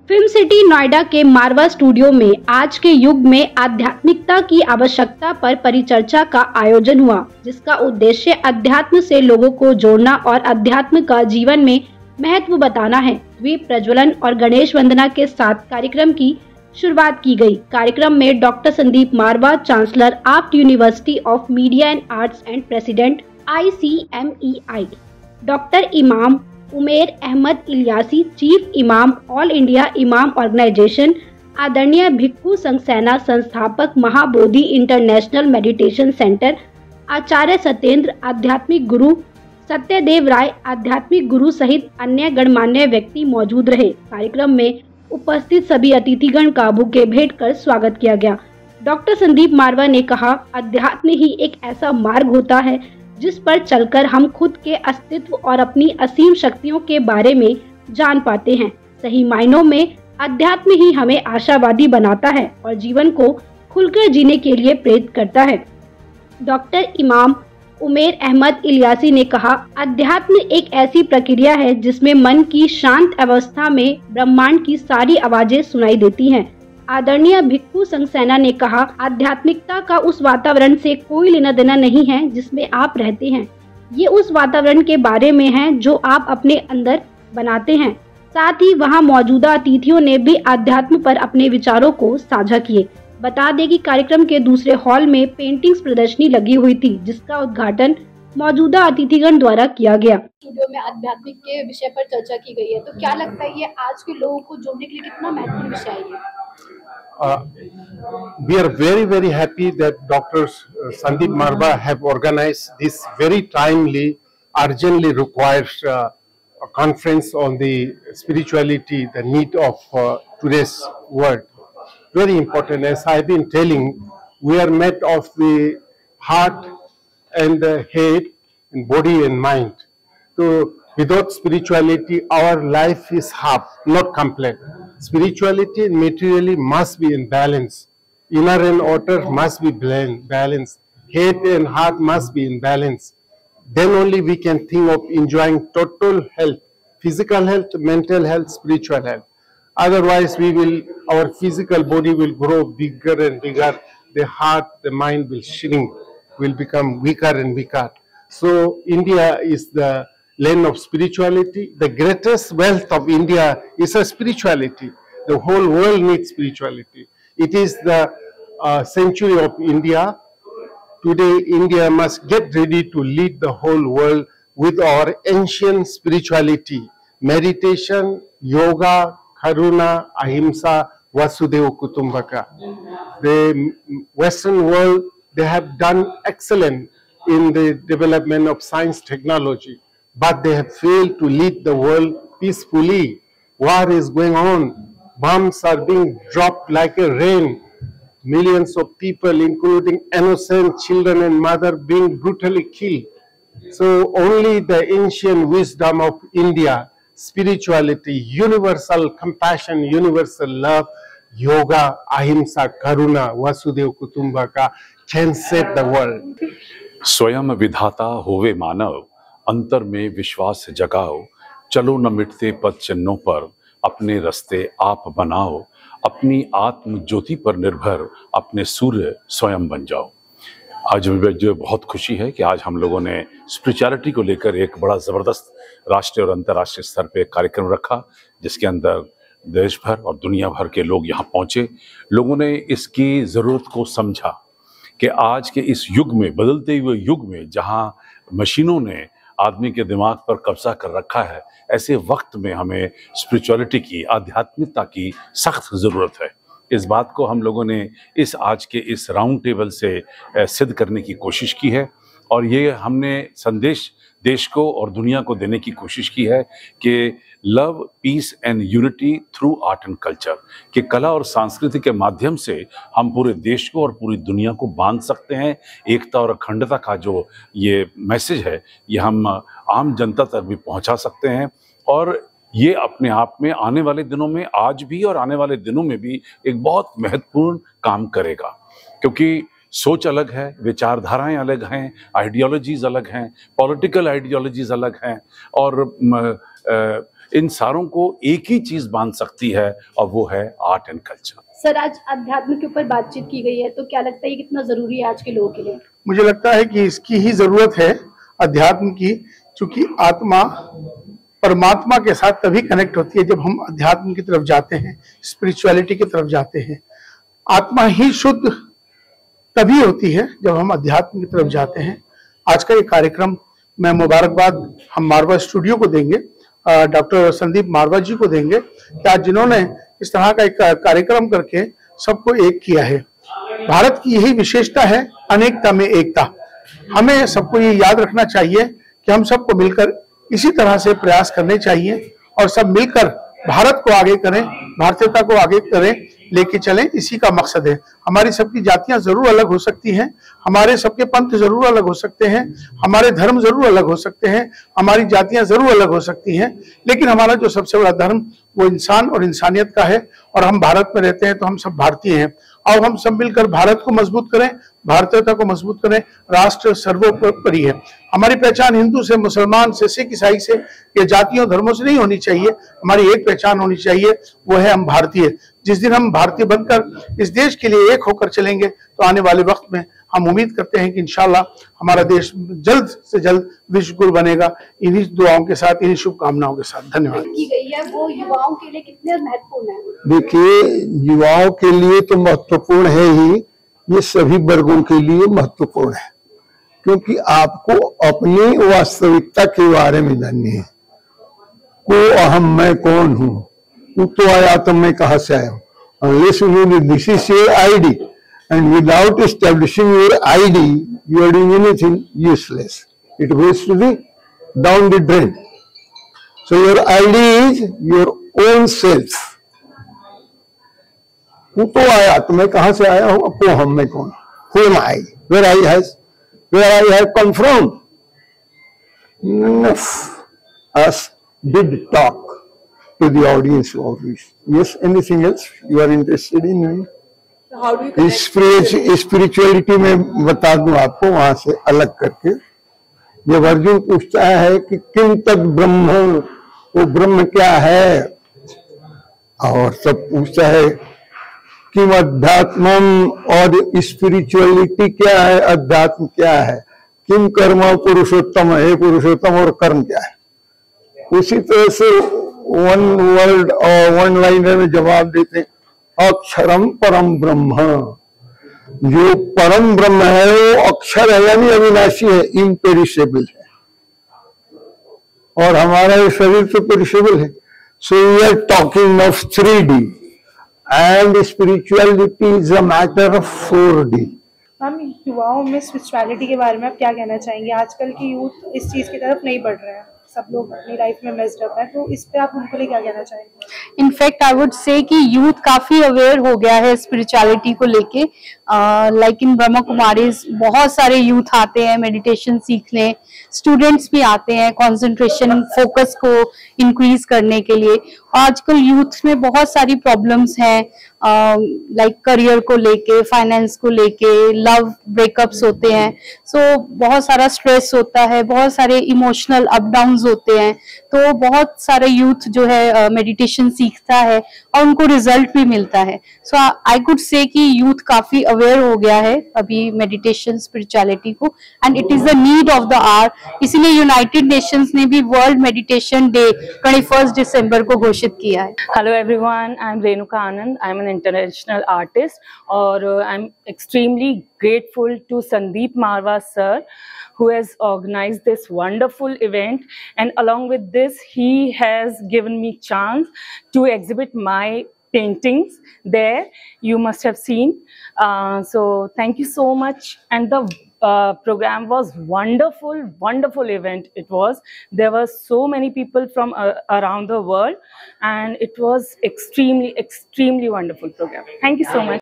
Film city Noida के मारवा studio में आज के युग में आध्यात्मिकता की आवश्यकता पर परिचर्चा का आयोजन हुआ, जिसका उद्देश्य अध्यात्म से लोगों को जोड़ना और अध्यात्म का जीवन में महत्व बताना है। दीप प्रज्वलन और गणेश वंदना के साथ कार्यक्रम की शुरुआत की गई। कार्यक्रम में doctor Sandeep Marwah, chancellor AAFT university of media and arts and president ICMEI, doctor Imam Umer Ahmed Ilyasi, chief imam all India imam organisation, आदरणीय भिक्खु संघ सेना संस्थापक, Mahabodhi international meditation centre, Acharya Satyendra आध्यात्मिक गुरु, सत्यदेव राय आध्यात्मिक गुरु सहित अन्य गणमान्य व्यक्ति मौजूद रहे। कार्यक्रम में उपस्थित सभी अतिथिगण का बुके भेंट कर स्वागत किया गया। डॉक्टर संदीप मारवा ने कहा, अध्यात्म ही एक ऐसा मार्ग होता है जिस पर चलकर हम खुद के अस्तित्व और अपनी असीम शक्तियों के बारे में जान पाते हैं। सही मायनों में अध्यात्म ही हमें आशावादी बनाता है और जीवन को खुलकर जीने के लिए प्रेरित करता है। डॉक्टर इमाम उमेर अहमद इलियासी ने कहा, अध्यात्म एक ऐसी प्रक्रिया है जिसमें मन की शांत अवस्था में ब्रह्मांड की सारी आवाजें सुनाई देती हैं। आदरणीय भिक्खु संघ सेना ने कहा, आध्यात्मिकता का उस वातावरण से कोई लेना देना नहीं है जिसमें आप रहते हैं। ये उस वातावरण के बारे में है जो आप अपने अंदर बनाते हैं। साथ ही वहां मौजूदा अतिथियों ने भी अध्यात्म पर अपने विचारों को साझा किए। बता दें कि कार्यक्रम के दूसरे हॉल में पेंटिंग्स प्रदर्शनी लगी हुई थी, जिसका उद्घाटन मौजूदा अतिथिगण द्वारा किया गया। स्टूडियो में आध्यात्मिक के विषय पर चर्चा की गई है, तो क्या लगता है ये आज के लोगों को जोड़ने के लिए कितना महत्वपूर्ण विषय है ये? We are very happy that Dr. Sandeep Marwa have organized this very timely, urgently required a conference on the spirituality, the need of today's world. Very important. As I've been telling, we are made of the heart and the head, and body and mind. So without spirituality, our life is half, not complete. Spirituality and materially must be in balance. Inner and outer must be balanced. Head and heart must be in balance. Then only we can think of enjoying total health, physical health, mental health, spiritual health. Otherwise, our physical body will grow bigger and bigger. The heart, the mind will shrink, will become weaker and weaker. So India is the land of spirituality. The greatest wealth of India is a spirituality. The whole world needs spirituality. It is the century of India. Today, India must get ready to lead the whole world with our ancient spirituality, meditation, yoga, karuna, ahimsa, vasudeva kutumbaka. The Western world, they have done excellent in the development of science technology, but they have failed to lead the world peacefully. War is going on. Bombs are being dropped like a rain. Millions of people, including innocent children and mothers, being brutally killed. So only the ancient wisdom of India, spirituality, universal compassion, universal love, yoga, ahimsa, karuna, vasudeva kutumbaka can save the world. स्वयं विधाता होवे मानव, अंतर में विश्वास जगाओ, चलो न मिटते पद चिन्हों पर, अपने रास्ते आप बनाओ, अपनी आत्म ज्योति पर निर्भर अपने सूर्य स्वयं बन जाओ। आज मुझे बहुत खुशी है कि आज हम लोगों ने स्पिरिचुअलिटी को लेकर एक बड़ा ज़बरदस्त राष्ट्रीय और अंतर्राष्ट्रीय स्तर पे कार्यक्रम रखा, जिसके अंदर देश भर और दुनिया भर के लोग यहाँ पहुँचे। लोगों ने इसकी ज़रूरत को समझा कि आज के इस युग में, बदलते हुए युग में, जहाँ मशीनों ने आदमी के दिमाग पर कब्जा कर रखा है, ऐसे वक्त में हमें स्पिरिचुअलिटी की, आध्यात्मिकता की सख्त ज़रूरत है। इस बात को हम लोगों ने आज के इस राउंड टेबल से सिद्ध करने की कोशिश की है और ये हमने संदेश देश को और दुनिया को देने की कोशिश की है कि love, peace and unity through art and culture, कि कला और संस्कृति के माध्यम से हम पूरे देश को और पूरी दुनिया को बांध सकते हैं। एकता और अखंडता का जो ये मैसेज है, ये हम आम जनता तक भी पहुंचा सकते हैं और ये अपने आप में आने वाले दिनों में, आज भी और आने वाले दिनों में भी एक बहुत महत्वपूर्ण काम करेगा, क्योंकि सोच अलग है, विचारधाराएं अलग हैं, आइडियोलॉजीज अलग हैं, पॉलिटिकल आइडियोलॉजीज अलग हैं और इन सारों को एक ही चीज बांध सकती है और वो है आर्ट एंड कल्चर। सर, आज अध्यात्म के ऊपर बातचीत की गई है, तो क्या लगता है ये कितना जरूरी है आज के लोगों के लिए? मुझे लगता है कि इसकी ही जरूरत है, अध्यात्म की, क्योंकि आत्मा परमात्मा के साथ तभी कनेक्ट होती है जब हम अध्यात्म की तरफ जाते हैं, स्पिरिचुअलिटी की तरफ जाते हैं। आत्मा ही शुद्ध तभी होती है जब हम अध्यात्म की तरफ जाते हैं। आज का ये कार्यक्रम मैं मुबारकबाद हम मारवा स्टूडियो को देंगे, डॉक्टर संदीप मारवा जी को देंगे कि आज जिन्होंने इस तरह का एक कार्यक्रम करके सबको एक किया है। भारत की यही विशेषता है, अनेकता में एकता। हमें सबको ये याद रखना चाहिए कि हम सबको मिलकर इसी तरह से प्रयास करने चाहिए और सब मिलकर भारत को आगे करें, भारतीयता को आगे करें, लेके चलें। इसी का मकसद है। हमारी सबकी जातियां जरूर अलग हो सकती हैं, हमारे सबके पंथ जरूर अलग हो सकते हैं, हमारे धर्म जरूर अलग हो सकते हैं, हमारी जातियां जरूर अलग हो सकती हैं, लेकिन हमारा जो सबसे बड़ा धर्म वो इंसान और इंसानियत का है। और हम भारत में रहते हैं तो हम सब भारतीय हैं और हम सब मिलकर भारत को मजबूत करें, भारतीयता को मजबूत करें। राष्ट्र सर्वोपरि है। हमारी पहचान हिंदू से, मुसलमान से, सिख, ईसाई से या जातियों धर्मों से नहीं होनी चाहिए। हमारी एक पहचान होनी चाहिए, वो है हम भारतीय। जिस दिन हम भारतीय बनकर इस देश के लिए एक होकर चलेंगे तो आने वाले वक्त में हम उम्मीद करते हैं कि इंशाल्लाह हमारा देश जल्द से जल्द विश्व गुरु बनेगा। इन्हीं दुआओं के साथ, इन्हीं शुभकामनाओं के साथ धन्यवाद। की गई है वो युवाओं के लिए कितने महत्वपूर्ण है? देखिए, युवाओं के लिए तो महत्वपूर्ण है ही, ये सभी वर्गों के लिए महत्वपूर्ण है, क्योंकि आपको अपनी वास्तविकता के बारे में जाननी है। को अहम, मैं कौन हूँ, तू तो आया तो मैं कहाँ से आया हूँ। Unless you know this is your ID, and without establishing your ID, you are doing anything useless. It goes to the down the drain. So your ID is your own self. तू तो आया तो मैं कहाँ से आया हूँ, को हम, मैं कौन, who am I, where I have come from. Enough. Us did talk to the audience of this. Yes, anything else you are interested in? So how do you connect? Spirituality में बता दूं आपको, वहां से अलग करके। जब अर्जुन पूछता है कि किम तद ब्रह्म, वो ब्रह्म क्या है, और सब पूछता है किम अध्यात्मम, और स्पिरिचुअलिटी क्या है, अध्यात्म क्या है, किम कर्म पुरुषोत्तम है, पुरुषोत्तम और कर्म क्या है। उसी तरह से वन वर्ड और वन लाइनर में जवाब देते हैं, अक्षरम परम ब्रह्म। जो परम ब्रह्म है वो अक्षर है, यानी अविनाशी है, इम्पेरिशेबल है, और हमारा ये शरीर तो पेरिशेबल है। So we are talking of 3D and spirituality is a matter of 4D। हम युवाओं में स्पिरिचुअलिटी के बारे में आप क्या कहना चाहेंगे? आजकल की यूथ इस चीज की तरफ नहीं बढ़ रहे हैं, सब लोग अपनी लाइफ में मेस्ड अप है, तो इस पे आप उनको लिए क्या कहना चाहेंगे? इनफैक्ट आई वुड से कि यूथ काफी अवेयर हो गया है स्पिरिचुअलिटी को लेके। लाइक इन ब्रह्मा कुमारीज बहुत सारे यूथ आते हैं मेडिटेशन सीखने, स्टूडेंट्स भी आते हैं कंसंट्रेशन फोकस को इंक्रीज करने के लिए। आजकल यूथ में बहुत सारी प्रॉब्लम्स हैं, लाइक करियर को लेके, फाइनेंस को लेके, लव ब्रेकअप्स होते हैं, सो बहुत सारा स्ट्रेस होता है, बहुत सारे इमोशनल अप डाउन होते हैं। तो बहुत सारे यूथ जो है मेडिटेशन सीखता है और उनको रिजल्ट भी मिलता है। सो आई कुड से कि यूथ काफी अवेयर हो गया है अभी मेडिटेशन स्पिरिचुअलिटी को, and it is the need of the hour. इसीलिए यूनाइटेड नेशंस ने भी वर्ल्ड मेडिटेशन डे 21 दिसंबर को घोषित किया है। Hello everyone, I'm Renuka Anand. I'm an international artist, और I'm extremely grateful to Sandeep Marwa sir, who has organized this wonderful event, and along with this he has given me chance to exhibit my paintings there. You must have seen. So thank you so much, and the program was wonderful event it was. There were so many people from around the world, and it was extremely wonderful program. Thank you so much.